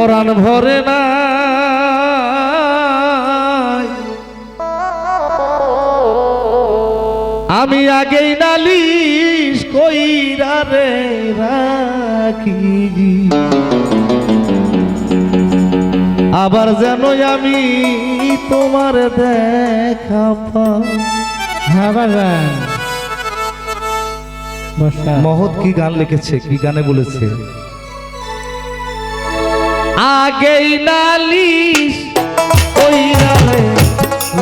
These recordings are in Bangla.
পরাণ ভরে না আমি আগেই নালিশ কইরা রে রাখি আবার যেন আমি তোমার দেখা পাই। মহৎ কি গান লিখেছে, কি গানে বলেছে, আগেই নালিশ কইরা রে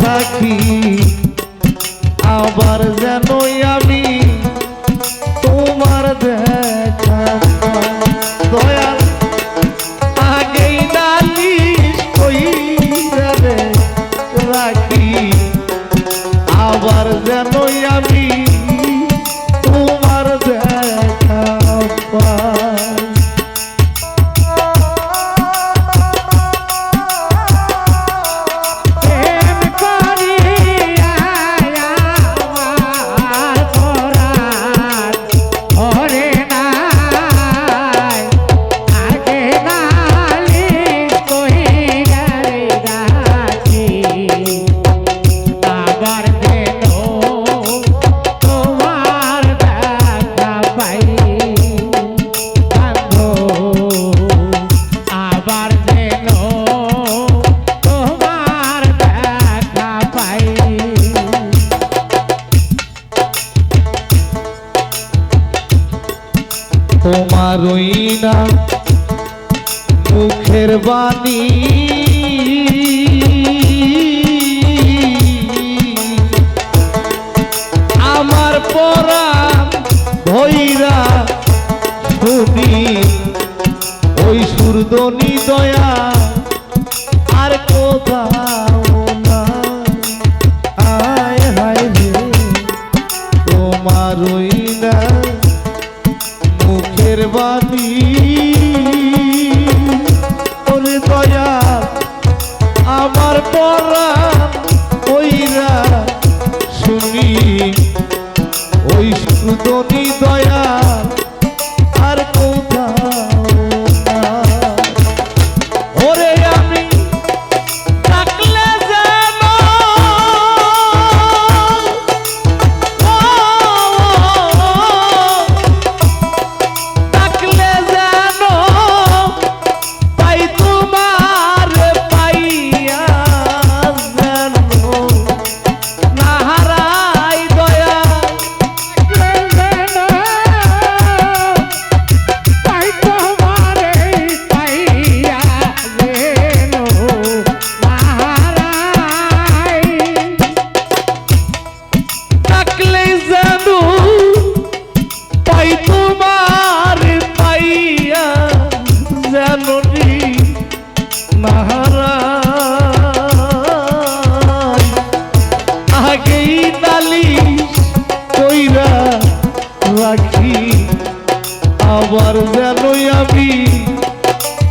রাখি আবার যেন আমি তোমার দেখা পাই। দয়াল আগেই নালিশ কইরা রে রাখি আবার যেন আমি তোমার দেখা পাই। তোমারই না মুখের বাণী আমার পরাণ ভৈরা শুনি ওই সুরদনি দয়া আর কোথাও না। আয় হায় রে তোমারই না মুখের বাণী ওরে দয়া আমার পরাণ ওইরা শুনি ওই সুদনি দয়া আর কোথাও না। ওরে আমি ডাকলে যেন আগেই নালিশ কইরা রাখি আবার যেন আমি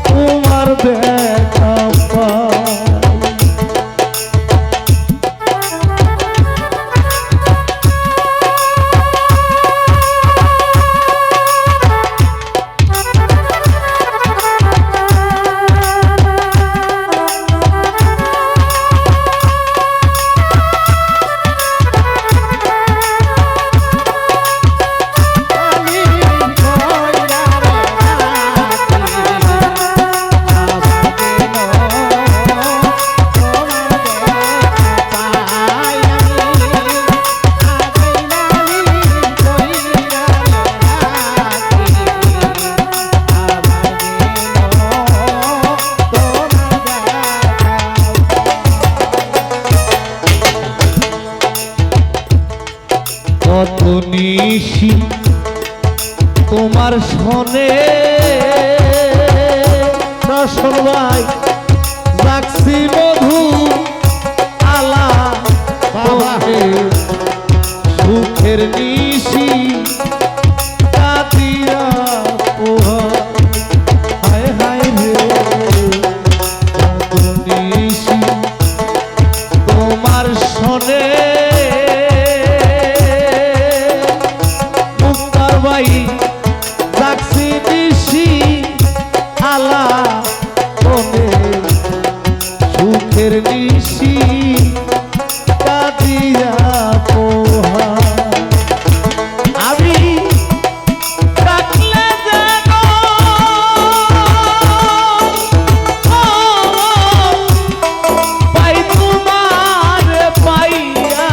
তোমার দেখা পাই। কত নিশি তোমার শোনে রসন ভাই রাখছি মধু আলা বাবাহে সুখের নিশি কাতিয়া পোহা হায় হায় রে কত নিশি তোমার শোনে ভাই রাখছি নিশি আলা দুঃখের নিশি কাঁদিয়া পোহা আমি ডাকলে যেন পাই তোমার পাইয়া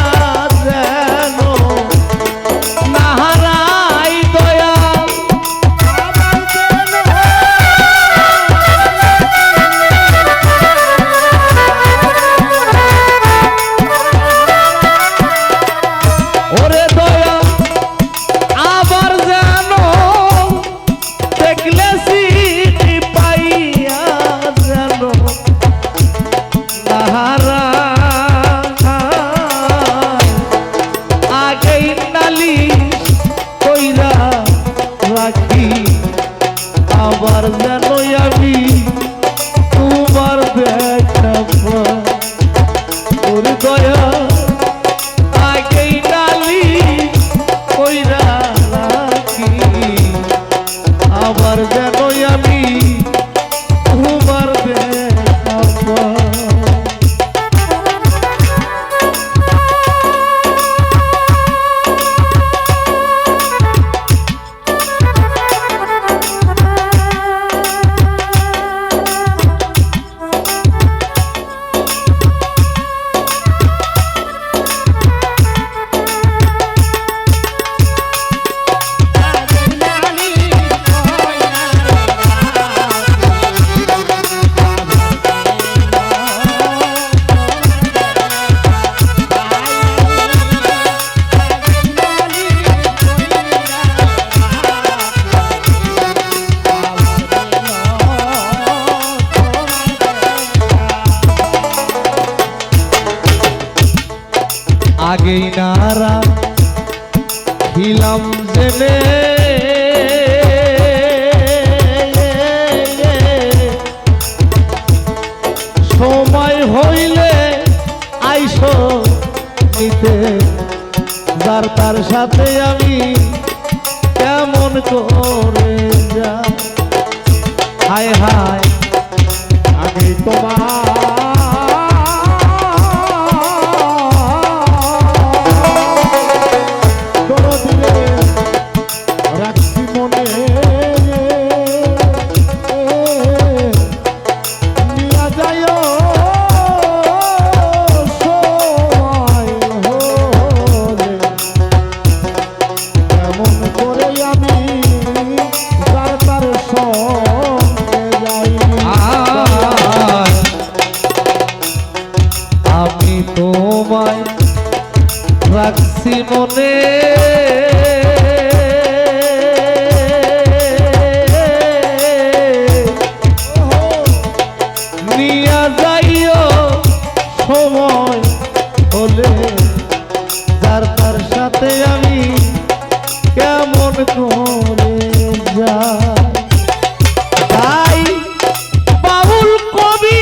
যেন নাহারাই দয়া ওরে দয়া আবার যেন দেখলে সিটি পাইয়া যেন নাহারা আগেই নালিশ কইরা রাখি আবার যেন আমি তোমার দেখা পাই ওরে দয়া আগেই নালিশ কইরা রাখি আবার যেন আমি তোমার দেখা পাই আগেই নারা খিলাম জেনে সময় হইলে আইসো নিতে যার তার সাথে আমি কেমন করে যা হায় হায় আমি তোমার দরদিলে রাখছি মনে নিয়া যাইও সময় হলে কেমন করে আমি যার তার সঙ্গে যাই আমি তোমায় রাখছি মনে নিয়া যাইও সময় হলে যার তার সাথে আমি কেমন করে যাই তাই বাউল কবি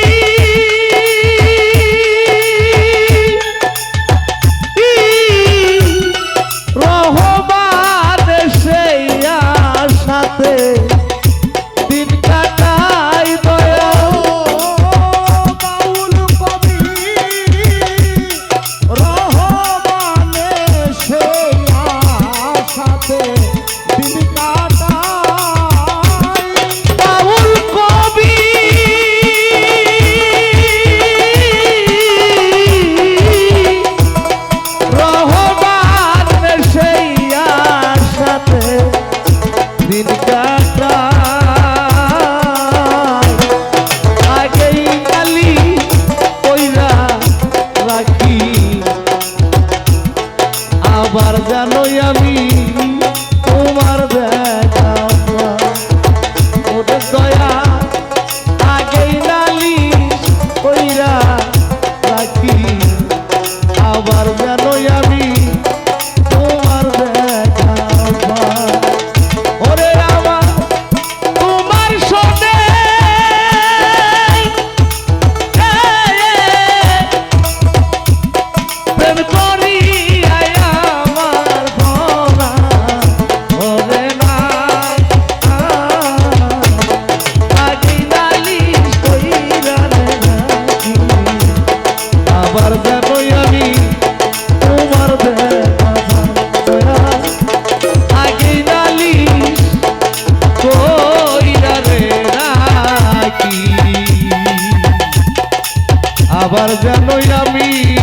আবার যেন আমি